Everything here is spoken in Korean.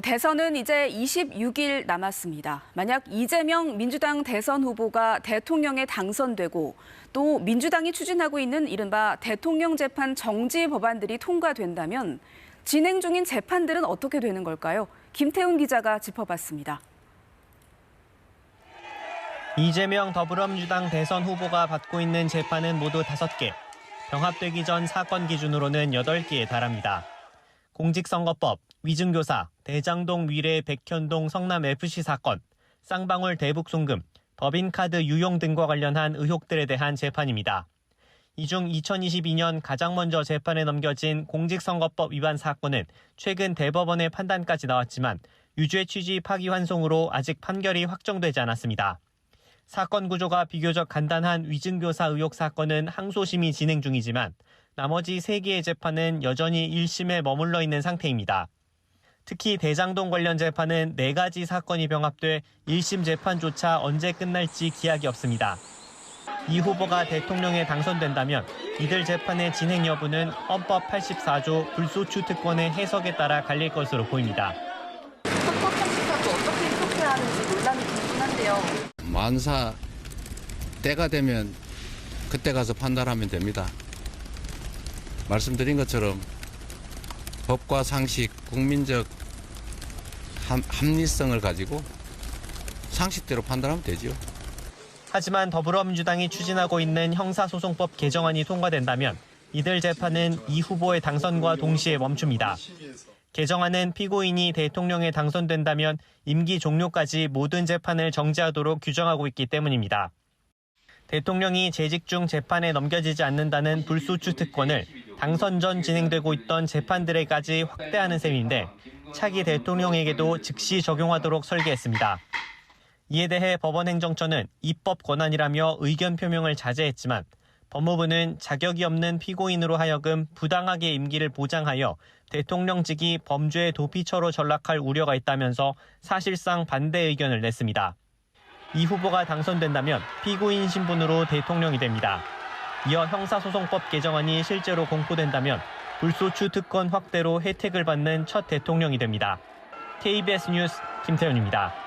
대선은 이제 26일 남았습니다. 만약 이재명 민주당 대선 후보가 대통령에 당선되고 또 민주당이 추진하고 있는 이른바 대통령 재판 정지 법안들이 통과된다면 진행 중인 재판들은 어떻게 되는 걸까요? 김태훈 기자가 짚어봤습니다. 이재명 더불어민주당 대선 후보가 받고 있는 재판은 모두 5개. 병합되기 전 사건 기준으로는 8개에 달합니다. 공직선거법, 위증교사, 대장동 위례 백현동 성남FC 사건, 쌍방울 대북 송금, 법인카드 유용 등과 관련한 의혹들에 대한 재판입니다. 이 중 2022년 가장 먼저 재판에 넘겨진 공직선거법 위반 사건은 최근 대법원의 판단까지 나왔지만 유죄 취지 파기환송으로 아직 판결이 확정되지 않았습니다. 사건 구조가 비교적 간단한 위증교사 의혹 사건은 항소심이 진행 중이지만 나머지 3개의 재판은 여전히 1심에 머물러 있는 상태입니다. 특히 대장동 관련 재판은 4가지 사건이 병합돼 1심 재판조차 언제 끝날지 기약이 없습니다. 이 후보가 대통령에 당선된다면 이들 재판의 진행 여부는 헌법 84조 불소추 특권의 해석에 따라 갈릴 것으로 보입니다. 헌법 84조 어떻게 해석해야 하는지 논란이 궁금한데요. 만사 때가 되면 그때 가서 판단하면 됩니다. 말씀드린 것처럼 법과 상식, 국민적 합리성을 가지고 상식대로 판단하면 되죠. 하지만 더불어민주당이 추진하고 있는 형사소송법 개정안이 통과된다면 이들 재판은 이 후보의 당선과 동시에 멈춥니다. 개정안은 피고인이 대통령에 당선된다면 임기 종료까지 모든 재판을 정지하도록 규정하고 있기 때문입니다. 대통령이 재직 중 재판에 넘겨지지 않는다는 불소추 특권을 당선 전 진행되고 있던 재판들에까지 확대하는 셈인데 차기 대통령에게도 즉시 적용하도록 설계했습니다. 이에 대해 법원행정처는 입법 권한이라며 의견 표명을 자제했지만 법무부는 자격이 없는 피고인으로 하여금 부당하게 임기를 보장하여 대통령직이 범죄의 도피처로 전락할 우려가 있다면서 사실상 반대 의견을 냈습니다. 이 후보가 당선된다면 피고인 신분으로 대통령이 됩니다. 이어 형사소송법 개정안이 실제로 공포된다면 불소추 특권 확대로 혜택을 받는 첫 대통령이 됩니다. KBS 뉴스 김태훈입니다.